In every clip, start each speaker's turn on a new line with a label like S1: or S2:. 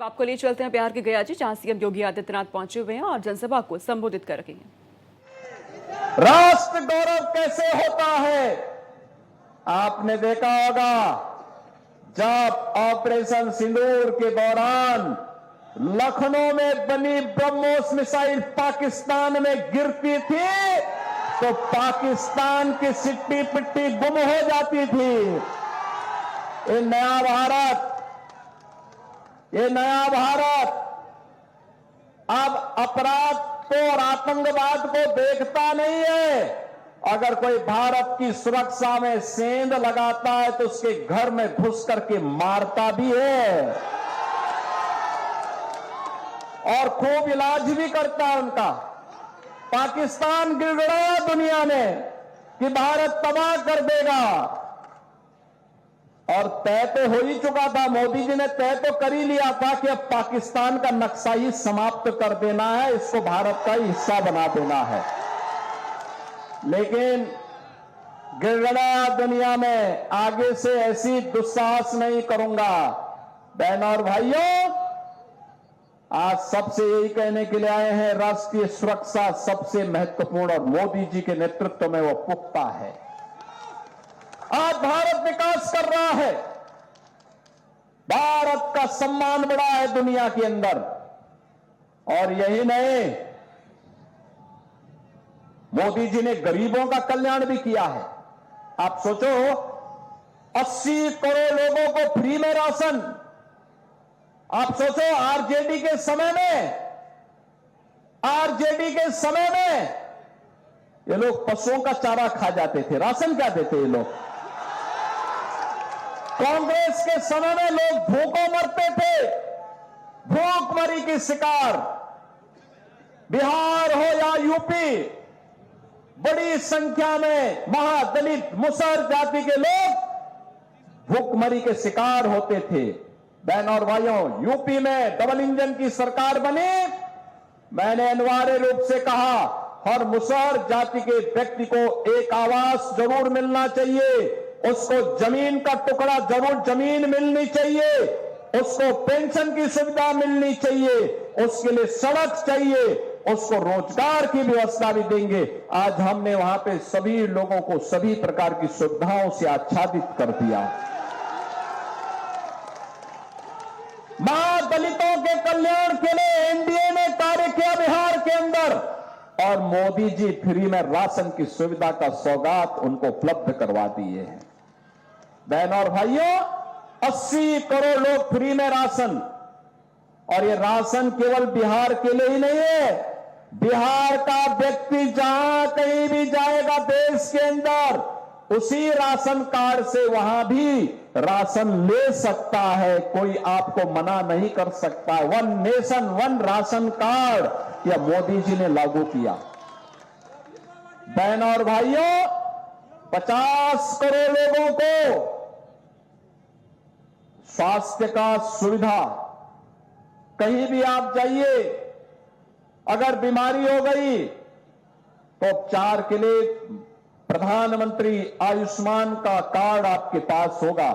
S1: अब आपको ले चलते हैं बिहार के गया जी, जहां सीएम योगी आदित्यनाथ पहुंचे हुए हैं और जनसभा को संबोधित कर रहे हैं।
S2: राष्ट्र गौरव कैसे होता है आपने देखा होगा, जब ऑपरेशन सिंदूर के दौरान लखनऊ में बनी ब्रह्मोस मिसाइल पाकिस्तान में गिरती थी तो पाकिस्तान की सिट्टी पिट्टी गुम हो जाती थी। ये नया भारत अब अपराध को और आतंकवाद को देखता नहीं है। अगर कोई भारत की सुरक्षा में सेंध लगाता है तो उसके घर में घुस करके मारता भी है और खूब इलाज भी करता है उनका। पाकिस्तान गिड़गिड़ाया दुनिया में कि भारत तबाह कर देगा, और तय तो हो ही चुका था। मोदी जी ने तय तो कर ही लिया था कि अब पाकिस्तान का नक्शा ही समाप्त कर देना है, इसको भारत का ही हिस्सा बना देना है। लेकिन गिड़गिड़ाया दुनिया में आगे से ऐसी दुस्साहस नहीं करूंगा। बहनों और भाइयों, आज सबसे यही कहने के लिए आए हैं, राष्ट्रीय सुरक्षा सबसे महत्वपूर्ण और मोदी जी के नेतृत्व में वो पुख्ता है। आज भारत विकास कर रहा है, भारत का सम्मान बढ़ा है दुनिया के अंदर। और यही नहीं, मोदी जी ने गरीबों का कल्याण भी किया है। आप सोचो, 80 करोड़ लोगों को फ्री में राशन। आप सोचो, आरजेडी के समय में ये लोग पशुओं का चारा खा जाते थे, राशन क्या देते ये लोग। कांग्रेस के समय में लोग भूखों मरते थे, भूखमरी की शिकार। बिहार हो या यूपी, बड़ी संख्या में महादलित मुसहर जाति के लोग भूखमरी के शिकार होते थे। बहनों और भाइयों, यूपी में डबल इंजन की सरकार बनी। मैंने अनिवार्य रूप से कहा, हर मुसहर जाति के व्यक्ति को एक आवास जरूर मिलना चाहिए, उसको जमीन का टुकड़ा जरूर जमीन मिलनी चाहिए, उसको पेंशन की सुविधा मिलनी चाहिए, उसके लिए सड़क चाहिए, उसको रोजगार की व्यवस्था भी देंगे। आज हमने वहां पे सभी लोगों को सभी प्रकार की सुविधाओं से आच्छादित कर दिया। मां दलितों के कल्याण के लिए एनडीए ने कार्य किया बिहार के अंदर, और मोदी जी फ्री में राशन की सुविधा का सौगात उनको उपलब्ध करवा दिए हैं। बहनों और भाइयों, 80 करोड़ लोग फ्री में राशन, और ये राशन केवल बिहार के लिए ही नहीं है। बिहार का व्यक्ति जहां कहीं भी जाएगा देश के अंदर, उसी राशन कार्ड से वहां भी राशन ले सकता है, कोई आपको मना नहीं कर सकता है। 1 नेशन 1 राशन कार्ड यह मोदी जी ने लागू किया। बहनों और भाइयों, 50 करोड़ लोगों को स्वास्थ्य का सुविधा, कहीं भी आप जाइए, अगर बीमारी हो गई तो उपचार के लिए प्रधानमंत्री आयुष्मान का कार्ड आपके पास होगा,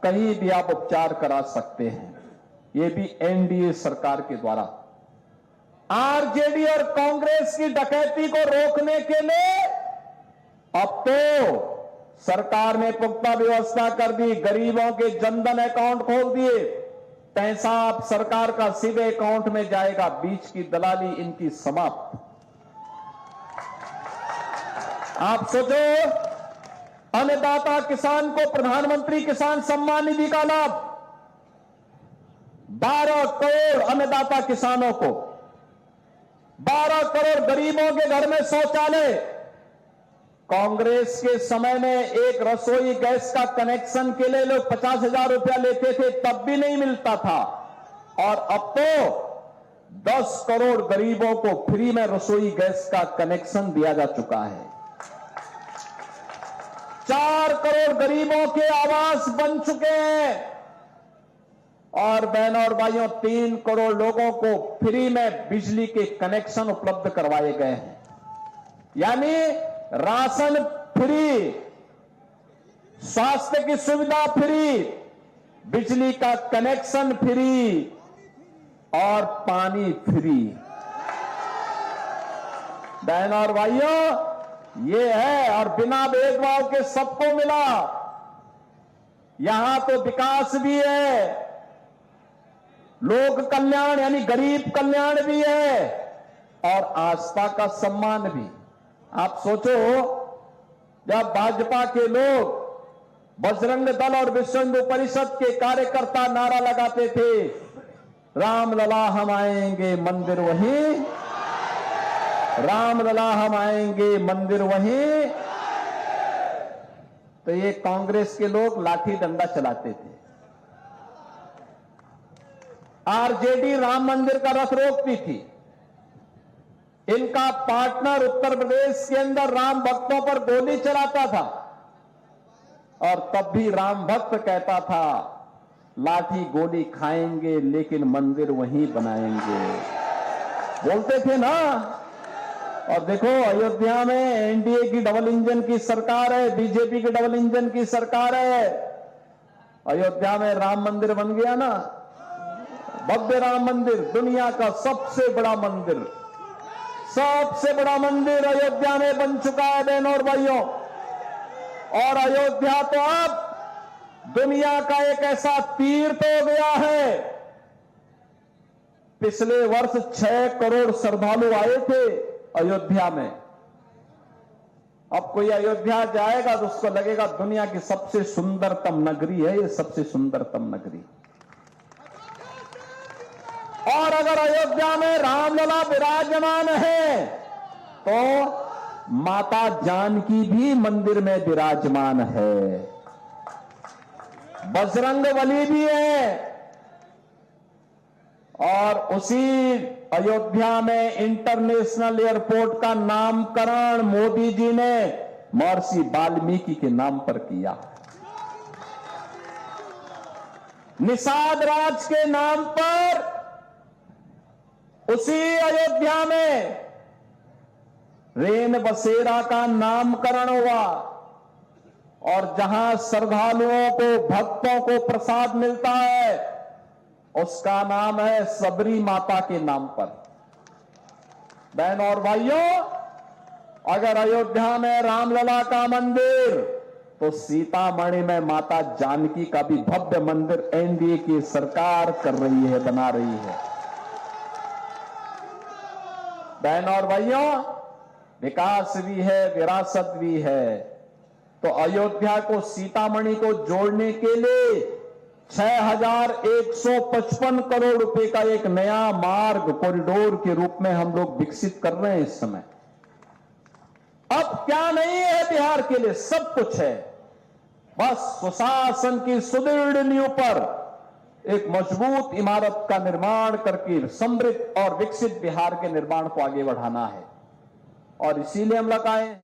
S2: कहीं भी आप उपचार करा सकते हैं। ये भी एनडीए सरकार के द्वारा। आरजेडी और कांग्रेस की डकैती को रोकने के लिए अब तो सरकार ने पुख्ता व्यवस्था कर दी। गरीबों के जनधन अकाउंट खोल दिए, पैसा आप सरकार का सीधे अकाउंट में जाएगा, बीच की दलाली इनकी समाप्त। आप सोचो, अन्नदाता किसान को प्रधानमंत्री किसान सम्मान निधि का लाभ, 12 करोड़ अन्नदाता किसानों को, 12 करोड़ गरीबों के घर में शौचालय। कांग्रेस के समय में एक रसोई गैस का कनेक्शन के लिए लोग 50,000 रुपया लेते थे, तब भी नहीं मिलता था, और अब तो 10 करोड़ गरीबों को फ्री में रसोई गैस का कनेक्शन दिया जा चुका है। 4 करोड़ गरीबों के आवास बन चुके हैं, और बहनों और भाइयों, 3 करोड़ लोगों को फ्री में बिजली के कनेक्शन उपलब्ध करवाए गए हैं। यानी राशन फ्री, स्वास्थ्य की सुविधा फ्री, बिजली का कनेक्शन फ्री, और पानी फ्री। बहन और भाइयों, ये है, और बिना भेदभाव के सबको मिला। यहां तो विकास भी है, लोक कल्याण यानी गरीब कल्याण भी है, और आस्था का सम्मान भी। आप सोचो, जब भाजपा के लोग बजरंग दल और विश्व हिंदू परिषद के कार्यकर्ता नारा लगाते थे, राम लला हम आएंगे मंदिर वहीं, राम लला हम आएंगे मंदिर वहीं, तो ये कांग्रेस के लोग लाठी डंडा चलाते थे। आरजेडी राम मंदिर का रथ रोकती थी। इनका पार्टनर उत्तर प्रदेश के अंदर राम भक्तों पर गोली चलाता था, और तब भी राम भक्त कहता था, लाठी गोली खाएंगे लेकिन मंदिर वहीं बनाएंगे। बोलते थे ना। और देखो, अयोध्या में एनडीए की डबल इंजन की सरकार है, बीजेपी की डबल इंजन की सरकार है। अयोध्या में राम मंदिर बन गया ना, भव्य राम मंदिर, दुनिया का सबसे बड़ा मंदिर, सबसे बड़ा मंदिर अयोध्या में बन चुका है बहनों और भाइयों। और अयोध्या तो अब दुनिया का एक ऐसा तीर्थ हो गया है। पिछले वर्ष 6 करोड़ श्रद्धालु आए थे अयोध्या में। अब कोई अयोध्या जाएगा तो उसको लगेगा दुनिया की सबसे सुंदरतम नगरी है ये, सबसे सुंदरतम नगरी। और अगर अयोध्या में रामलला विराजमान है तो माता जानकी भी मंदिर में विराजमान है, बजरंगबली भी है। और उसी अयोध्या में इंटरनेशनल एयरपोर्ट का नामकरण मोदी जी ने महर्षि वाल्मीकि के नाम पर किया। निषाद राज के नाम पर उसी अयोध्या में रेन बसेरा का नामकरण हुआ। और जहां श्रद्धालुओं को, भक्तों को प्रसाद मिलता है, उसका नाम है सबरी माता के नाम पर। बहनों और भाइयों, अगर अयोध्या में रामलला का मंदिर, तो सीतामढ़ी में माता जानकी का भी भव्य मंदिर एनडीए की सरकार कर रही है, बना रही है। बहनों और भाइयों, विकास भी है, विरासत भी है। तो अयोध्या को, सीतामढ़ी को जोड़ने के लिए 6155 करोड़ रुपए का एक नया मार्ग कॉरिडोर के रूप में हम लोग विकसित कर रहे हैं इस समय। अब क्या नहीं है बिहार के लिए, सब कुछ है। बस सुशासन की सुदृढ़ नींव पर एक मजबूत इमारत का निर्माण करके समृद्ध और विकसित बिहार के निर्माण को आगे बढ़ाना है। और इसीलिए हम लोग आए।